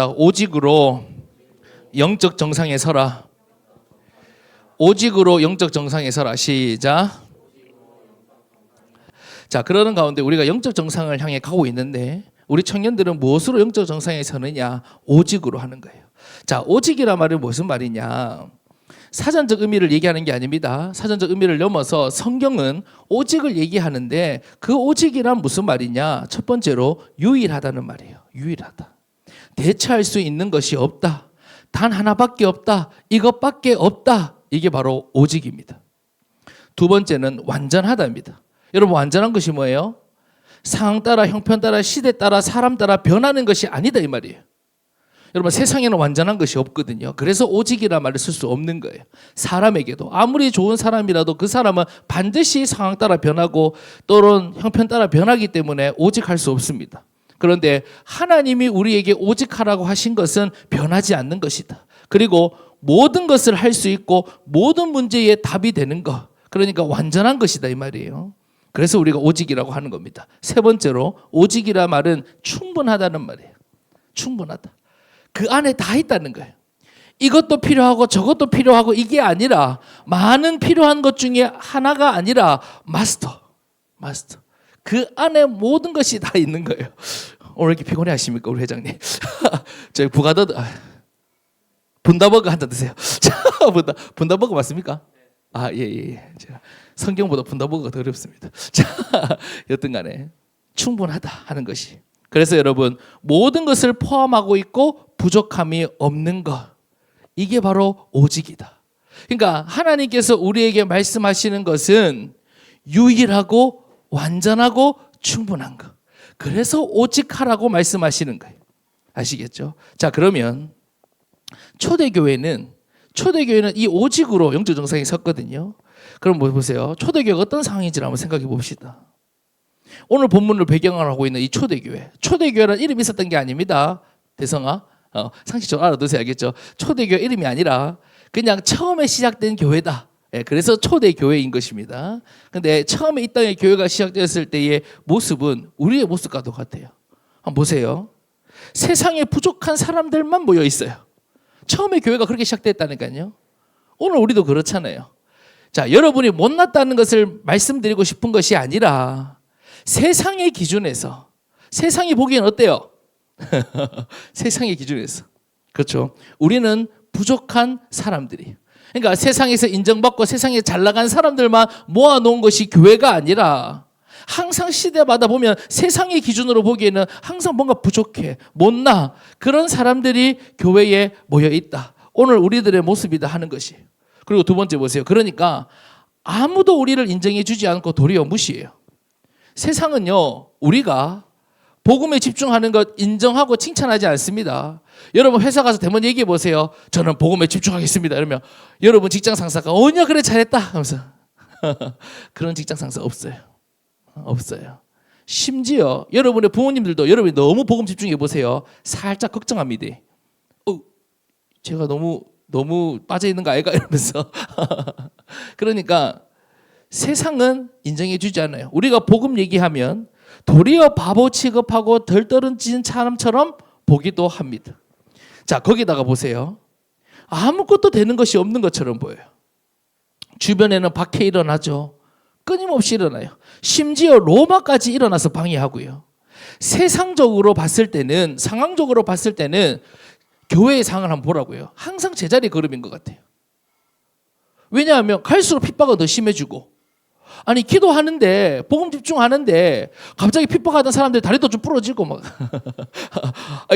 오직으로 영적 정상에 서라. 오직으로 영적 정상에 서라. 시작. 자, 그러는 가운데 우리가 영적 정상을 향해 가고 있는데 우리 청년들은 무엇으로 영적 정상에 서느냐? 오직으로 하는 거예요. 자, 오직이란 말은 무슨 말이냐? 사전적 의미를 얘기하는 게 아닙니다. 사전적 의미를 넘어서 성경은 오직을 얘기하는데 그 오직이란 무슨 말이냐? 첫 번째로 유일하다는 말이에요. 유일하다. 대체할 수 있는 것이 없다. 단 하나밖에 없다. 이것밖에 없다. 이게 바로 오직입니다. 두 번째는 완전하다입니다. 여러분, 완전한 것이 뭐예요? 상황 따라, 형편 따라, 시대 따라, 사람 따라 변하는 것이 아니다 이 말이에요. 여러분, 세상에는 완전한 것이 없거든요. 그래서 오직이라는 말을 쓸 수 없는 거예요. 사람에게도 아무리 좋은 사람이라도 그 사람은 반드시 상황 따라 변하고 또는 형편 따라 변하기 때문에 오직할 수 없습니다. 그런데 하나님이 우리에게 오직하라고 하신 것은 변하지 않는 것이다. 그리고 모든 것을 할 수 있고 모든 문제의 답이 되는 것, 그러니까 완전한 것이다 이 말이에요. 그래서 우리가 오직이라고 하는 겁니다. 세 번째로 오직이라 말은 충분하다는 말이에요. 충분하다. 그 안에 다 있다는 거예요. 이것도 필요하고 저것도 필요하고 이게 아니라 많은 필요한 것 중에 하나가 아니라 마스터. 그 안에 모든 것이 다 있는 거예요. 오늘 이렇게 피곤해 하십니까 우리 회장님? 저희 부가더 분다버거 한 잔 드세요. 분다버거 맞습니까? 아, 예. 성경보다 분다버거가 더 어렵습니다. 자, 여튼 간에 충분하다 하는 것이. 그래서 여러분, 모든 것을 포함하고 있고 부족함이 없는 것. 이게 바로 오직이다. 그러니까 하나님께서 우리에게 말씀하시는 것은 유일하고 완전하고 충분한 것. 그래서 오직하라고 말씀하시는 거예요. 아시겠죠? 자, 그러면 초대교회는 이 오직으로 영적 정상에 섰거든요. 그럼 뭐 보세요. 초대교회가 어떤 상황인지를 한번 생각해 봅시다. 오늘 본문을 배경으로 하고 있는 이 초대교회. 초대교회라는 이름이 있었던 게 아닙니다. 대성아, 상식적으로 알아두세요. 알겠죠? 초대교회 이름이 아니라 그냥 처음에 시작된 교회다. 그래서 초대교회인 것입니다. 근데 처음에 이 땅에 교회가 시작되었을 때의 모습은 우리의 모습과 똑같아요. 한번 보세요. 세상에 부족한 사람들만 모여 있어요. 처음에 교회가 그렇게 시작됐다니까요. 오늘 우리도 그렇잖아요. 자, 여러분이 못났다는 것을 말씀드리고 싶은 것이 아니라 세상의 기준에서, 세상이 보기엔 어때요? 세상의 기준에서. 그렇죠. 우리는 부족한 사람들이. 그러니까 세상에서 인정받고 세상에 잘 나간 사람들만 모아놓은 것이 교회가 아니라 항상 시대마다 보면 세상의 기준으로 보기에는 항상 뭔가 부족해, 못나, 그런 사람들이 교회에 모여 있다. 오늘 우리들의 모습이다 하는 것이. 그리고 두 번째 보세요. 그러니까 아무도 우리를 인정해 주지 않고 도리어 무시해요. 세상은요, 우리가 복음에 집중하는 것 인정하고 칭찬하지 않습니다. 여러분 회사 가서 대면 얘기해 보세요. 저는 복음에 집중하겠습니다. 이러면 여러분 직장 상사가 어냐 그래 잘했다 하면서 그런 직장 상사 없어요. 없어요. 심지어 여러분의 부모님들도 여러분이 너무 복음 집중해 보세요. 살짝 걱정합니다. 제가 너무 빠져 있는 거 아이가 이러면서 그러니까 세상은 인정해 주지 않아요. 우리가 복음 얘기하면 도리어 바보 취급하고 덜 떨어진 사람처럼 보기도 합니다. 자, 거기다가 보세요. 아무것도 되는 것이 없는 것처럼 보여요. 주변에는 박해 일어나죠. 끊임없이 일어나요. 심지어 로마까지 일어나서 방해하고요. 세상적으로 봤을 때는, 상황적으로 봤을 때는 교회의 상황을 한번 보라고요. 항상 제자리 걸음인 것 같아요. 왜냐하면 갈수록 핍박은 더 심해지고, 아니 기도하는데 복음 집중하는데 갑자기 핍박하던 사람들 다리도 좀 부러지고 막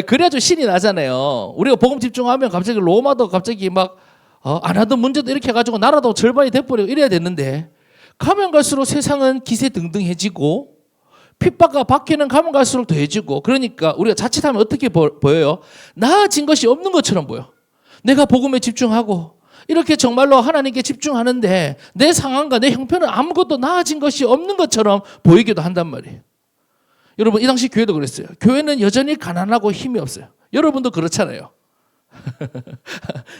그래야 좀 신이 나잖아요. 우리가 복음 집중하면 갑자기 로마도 갑자기 막 안 하던 문제도 이렇게 해가지고 나라도 절반이 돼버리고 이래야 되는데 가면 갈수록 세상은 기세등등해지고 핍박과 박해는 가면 갈수록 더해지고, 그러니까 우리가 자칫하면 어떻게 보여요? 나아진 것이 없는 것처럼 보여. 내가 복음에 집중하고 이렇게 정말로 하나님께 집중하는데 내 상황과 내 형편은 아무것도 나아진 것이 없는 것처럼 보이기도 한단 말이에요. 여러분, 이 당시 교회도 그랬어요. 교회는 여전히 가난하고 힘이 없어요. 여러분도 그렇잖아요.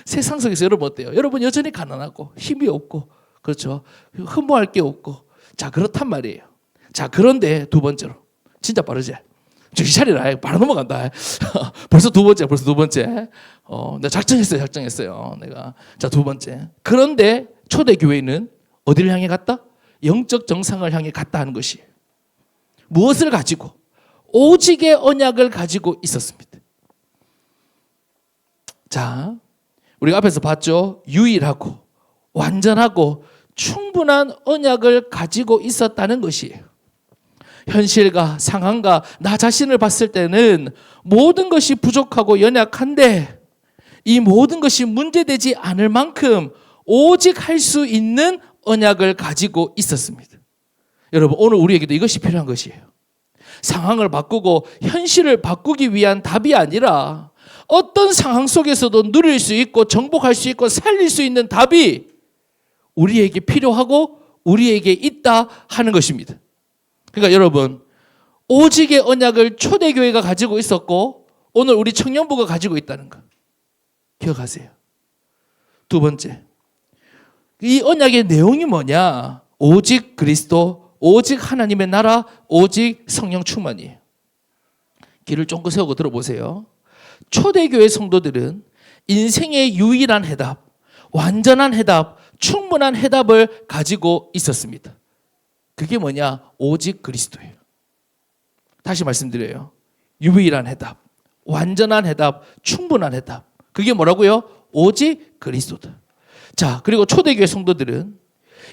세상 속에서 여러분 어때요? 여러분 여전히 가난하고 힘이 없고, 그렇죠? 흠모할 게 없고. 자, 그렇단 말이에요. 자, 그런데 두 번째로 진짜 빠르지? 정신 차리라. 바로 넘어간다. 벌써 두 번째. 내가 작정했어요. 내가. 자, 두 번째. 그런데 초대교회는 어디를 향해 갔다? 영적 정상을 향해 갔다 하는 것이에요. 무엇을 가지고? 오직의 언약을 가지고 있었습니다. 자, 우리가 앞에서 봤죠? 유일하고 완전하고 충분한 언약을 가지고 있었다는 것이에요. 현실과 상황과 나 자신을 봤을 때는 모든 것이 부족하고 연약한데 이 모든 것이 문제되지 않을 만큼 오직 할 수 있는 언약을 가지고 있었습니다. 여러분, 오늘 우리에게도 이것이 필요한 것이에요. 상황을 바꾸고 현실을 바꾸기 위한 답이 아니라 어떤 상황 속에서도 누릴 수 있고 정복할 수 있고 살릴 수 있는 답이 우리에게 필요하고 우리에게 있다 하는 것입니다. 그러니까 여러분, 오직의 언약을 초대교회가 가지고 있었고 오늘 우리 청년부가 가지고 있다는 것 기억하세요. 두 번째, 이 언약의 내용이 뭐냐? 오직 그리스도, 오직 하나님의 나라, 오직 성령 충만이에요. 귀를 쫑긋 세우고 들어보세요. 초대교회 성도들은 인생의 유일한 해답, 완전한 해답, 충분한 해답을 가지고 있었습니다. 그게 뭐냐? 오직 그리스도예요. 다시 말씀드려요. 유일한 해답, 완전한 해답, 충분한 해답. 그게 뭐라고요? 오직 그리스도다. 자, 그리고 초대교회 성도들은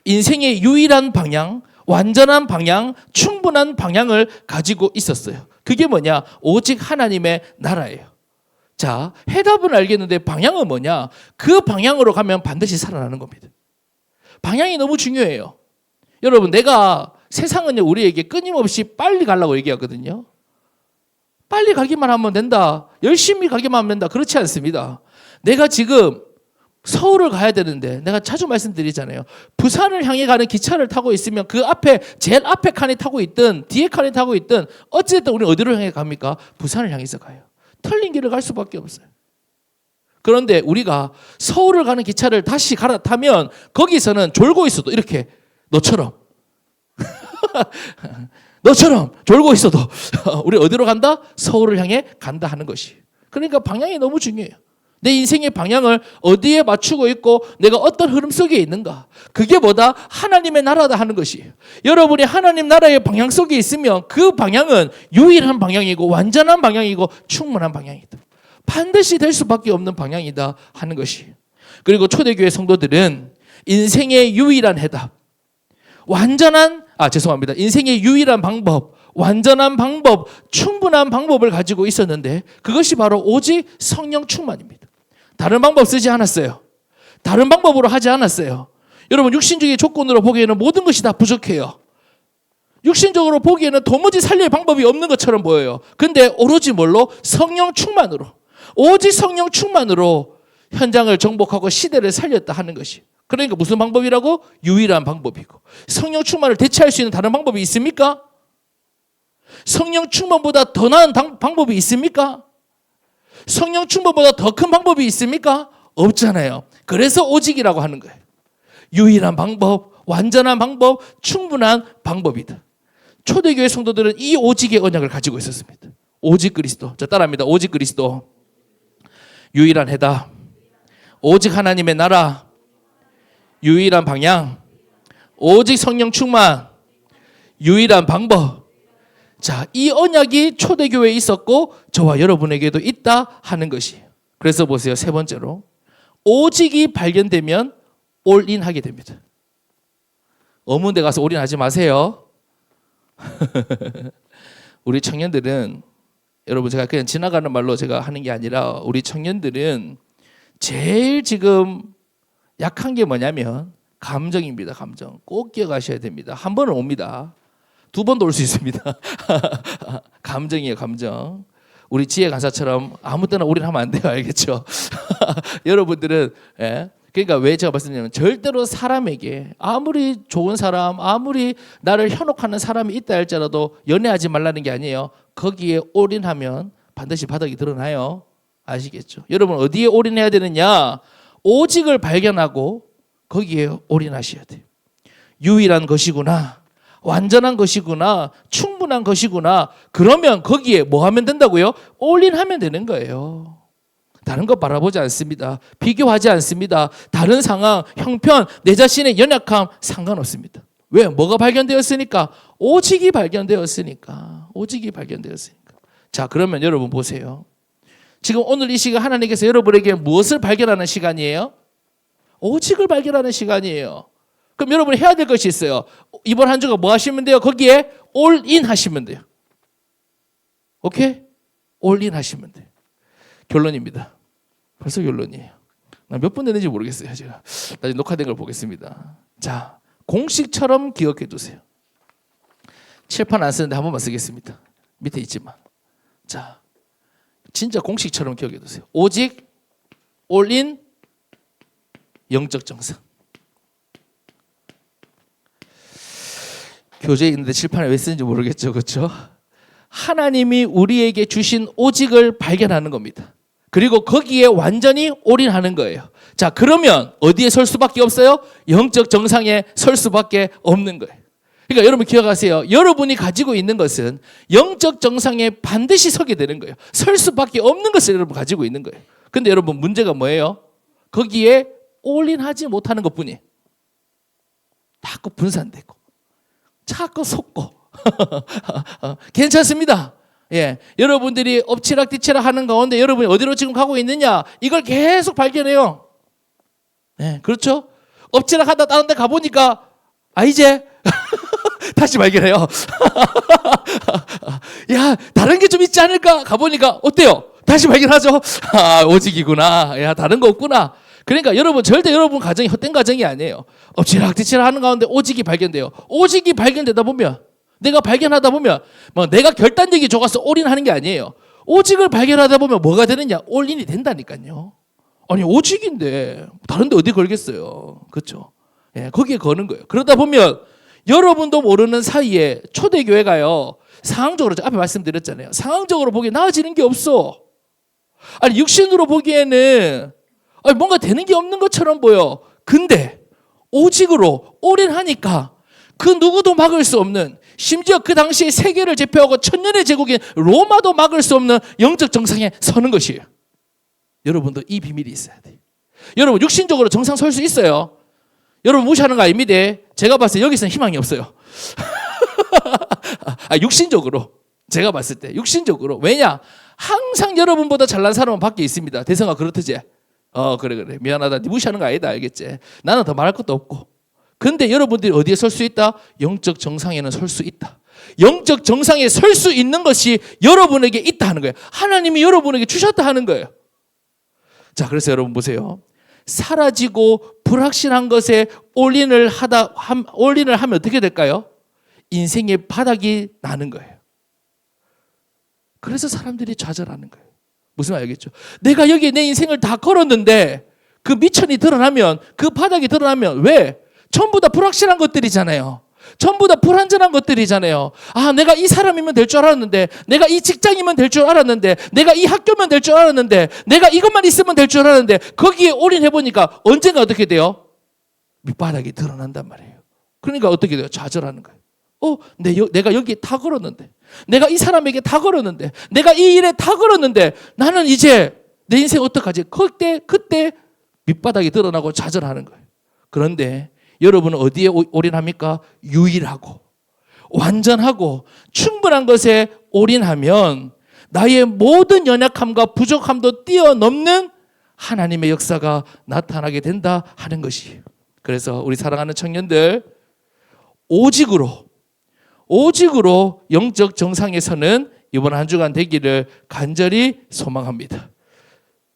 인생의 유일한 방향, 완전한 방향, 충분한 방향을 가지고 있었어요. 그게 뭐냐? 오직 하나님의 나라예요. 자, 해답은 알겠는데 방향은 뭐냐? 그 방향으로 가면 반드시 살아나는 겁니다. 방향이 너무 중요해요. 여러분, 내가 세상은 우리에게 끊임없이 빨리 가려고 얘기하거든요. 빨리 가기만 하면 된다. 열심히 가기만 하면 된다. 그렇지 않습니다. 내가 지금 서울을 가야 되는데 내가 자주 말씀드리잖아요. 부산을 향해 가는 기차를 타고 있으면 그 앞에 제일 앞에 칸이 타고 있든 뒤에 칸이 타고 있든 어쨌든 우리는 어디로 향해 갑니까? 부산을 향해서 가요. 틀린 길을 갈 수밖에 없어요. 그런데 우리가 서울을 가는 기차를 다시 갈아타면 거기서는 졸고 있어도 이렇게 너처럼 졸고 있어도 우리 어디로 간다? 서울을 향해 간다 하는 것이. 그러니까 방향이 너무 중요해요. 내 인생의 방향을 어디에 맞추고 있고 내가 어떤 흐름 속에 있는가. 그게 뭐다? 하나님의 나라다 하는 것이에요. 여러분이 하나님 나라의 방향 속에 있으면 그 방향은 유일한 방향이고 완전한 방향이고 충분한 방향이다. 반드시 될 수밖에 없는 방향이다 하는 것이에요. 그리고 초대교회 성도들은 인생의 유일한 해답, 인생의 유일한 방법, 완전한 방법, 충분한 방법을 가지고 있었는데 그것이 바로 오직 성령 충만입니다. 다른 방법 쓰지 않았어요. 다른 방법으로 하지 않았어요. 여러분, 육신적인 조건으로 보기에는 모든 것이 다 부족해요. 육신적으로 보기에는 도무지 살릴 방법이 없는 것처럼 보여요. 근데 오로지 뭘로? 성령 충만으로. 오직 성령 충만으로 현장을 정복하고 시대를 살렸다 하는 것이. 그러니까 무슨 방법이라고? 유일한 방법이고. 성령 충만을 대체할 수 있는 다른 방법이 있습니까? 성령 충만보다 더 나은 방법이 있습니까? 성령 충만보다 더 큰 방법이 있습니까? 없잖아요. 그래서 오직이라고 하는 거예요. 유일한 방법, 완전한 방법, 충분한 방법이다. 초대교회 성도들은 이 오직의 언약을 가지고 있었습니다. 오직 그리스도. 자, 따라합니다. 오직 그리스도. 유일한 해답. 오직 하나님의 나라. 유일한 방향. 오직 성령 충만. 유일한 방법. 자, 이 언약이 초대교회에 있었고 저와 여러분에게도 있다 하는 것이에요. 그래서 보세요. 세 번째로 오직이 발견되면 올인하게 됩니다. 어문대 가서 올인하지 마세요. 우리 청년들은, 여러분, 제가 그냥 지나가는 말로 제가 하는 게 아니라 우리 청년들은 제일 지금 약한 게 뭐냐면 감정입니다. 감정. 꼭 기억하셔야 됩니다. 한 번은 옵니다. 두 번도 올 수 있습니다. 감정이에요, 감정. 우리 지혜 강사처럼 아무 때나 올인하면 안 돼요, 알겠죠? 여러분들은, 그러니까 왜 제가 말씀드리냐면 절대로 사람에게 아무리 좋은 사람, 아무리 나를 현혹하는 사람이 있다 할지라도 연애하지 말라는 게 아니에요. 거기에 올인하면 반드시 바닥이 드러나요. 아시겠죠? 여러분, 어디에 올인해야 되느냐? 오직을 발견하고 거기에 올인하셔야 돼요. 유일한 것이구나, 완전한 것이구나, 충분한 것이구나. 그러면 거기에 뭐 하면 된다고요? 올인하면 되는 거예요. 다른 거 바라보지 않습니다. 비교하지 않습니다. 다른 상황, 형편, 내 자신의 연약함 상관없습니다. 왜? 뭐가 발견되었으니까? 오직이 발견되었으니까. 오직이 발견되었으니까. 자, 그러면 여러분 보세요. 지금 오늘 이 시간 하나님께서 여러분에게 무엇을 발견하는 시간이에요? 오직을 발견하는 시간이에요. 그럼 여러분이 해야 될 것이 있어요. 이번 한 주가 뭐 하시면 돼요? 거기에 올인 하시면 돼요. 오케이? 올인 하시면 돼요. 결론입니다. 벌써 결론이에요. 몇 분 됐는지 모르겠어요. 제가 나중에 녹화된 걸 보겠습니다. 자, 공식처럼 기억해 두세요. 칠판 안 쓰는데 한 번만 쓰겠습니다. 밑에 있지만. 자, 진짜 공식처럼 기억해 두세요. 오직, 올인, 영적 정상. 교재에 있는데 칠판에 왜 쓰는지 모르겠죠. 그렇죠? 하나님이 우리에게 주신 오직을 발견하는 겁니다. 그리고 거기에 완전히 올인하는 거예요. 자, 그러면 어디에 설 수밖에 없어요? 영적 정상에 설 수밖에 없는 거예요. 그러니까 여러분 기억하세요. 여러분이 가지고 있는 것은 영적 정상에 반드시 서게 되는 거예요. 설 수밖에 없는 것을 여러분 가지고 있는 거예요. 근데 여러분 문제가 뭐예요? 거기에 올인하지 못하는 것뿐이에요. 자꾸 분산되고 자꾸 속고 괜찮습니다. 예, 여러분들이 엎치락뒤치락 하는 가운데 여러분이 어디로 지금 가고 있느냐 이걸 계속 발견해요. 네, 그렇죠? 엎치락하다 다른 데 가보니까 이제 다시 발견해요. 야, 다른 게 좀 있지 않을까? 가보니까 어때요? 다시 발견하죠. 오직이구나. 야, 다른 거 없구나. 그러니까 여러분 절대 여러분 가정이 헛된 가정이 아니에요. 엎치락뒤치락 하는 가운데 오직이 발견돼요. 오직이 발견되다 보면 내가 발견하다 보면 뭐 내가 결단력이 좋아서 올인하는 게 아니에요. 오직을 발견하다 보면 뭐가 되느냐? 올인이 된다니까요. 아니 오직인데 다른 데 어디 걸겠어요. 그렇죠? 예, 거기에 거는 거예요. 그러다 보면 여러분도 모르는 사이에 초대교회가요. 상황적으로 앞에 말씀드렸잖아요. 상황적으로 보기에 나아지는 게 없어. 아니 육신으로 보기에는 뭔가 되는 게 없는 것처럼 보여. 근데 오직으로 올인하니까 그 누구도 막을 수 없는, 심지어 그 당시에 세계를 제패하고 천년의 제국인 로마도 막을 수 없는 영적 정상에 서는 것이에요. 여러분도 이 비밀이 있어야 돼요. 여러분 육신적으로 정상 설 수 있어요. 여러분 무시하는 거 아닙니다. 제가 봤을 때 여기서는 희망이 없어요. 육신적으로 제가 봤을 때 육신적으로. 왜냐? 항상 여러분보다 잘난 사람은 밖에 있습니다. 대성아 그렇듯이. 그래 미안하다. 네 무시하는 거 아니다. 알겠지? 나는 더 말할 것도 없고. 근데 여러분들이 어디에 설 수 있다? 영적 정상에는 설 수 있다. 영적 정상에 설 수 있는 것이 여러분에게 있다 하는 거예요. 하나님이 여러분에게 주셨다 하는 거예요. 자, 그래서 여러분 보세요. 사라지고 불확실한 것에 올인을 하면 어떻게 될까요? 인생의 바닥이 나는 거예요. 그래서 사람들이 좌절하는 거예요. 무슨 말 알겠죠? 내가 여기에 내 인생을 다 걸었는데 그 미천이 드러나면, 그 바닥이 드러나면 왜? 전부 다 불확실한 것들이잖아요. 전부 다 불완전한 것들이잖아요. 내가 이 사람이면 될 줄 알았는데, 내가 이 직장이면 될 줄 알았는데, 내가 이 학교면 될 줄 알았는데, 내가 이것만 있으면 될 줄 알았는데, 거기에 올인해보니까 언젠가 어떻게 돼요? 밑바닥이 드러난단 말이에요. 그러니까 어떻게 돼요? 좌절하는 거예요. 내가 여기에 다 걸었는데, 내가 이 사람에게 다 걸었는데, 내가 이 일에 다 걸었는데, 나는 이제 내 인생 어떡하지? 그때 밑바닥이 드러나고 좌절하는 거예요. 그런데 여러분은 어디에 올인합니까? 유일하고 완전하고 충분한 것에 올인하면 나의 모든 연약함과 부족함도 뛰어넘는 하나님의 역사가 나타나게 된다 하는 것이에요. 그래서 우리 사랑하는 청년들, 오직으로 영적 정상에 서는 이번 한 주간 되기를 간절히 소망합니다.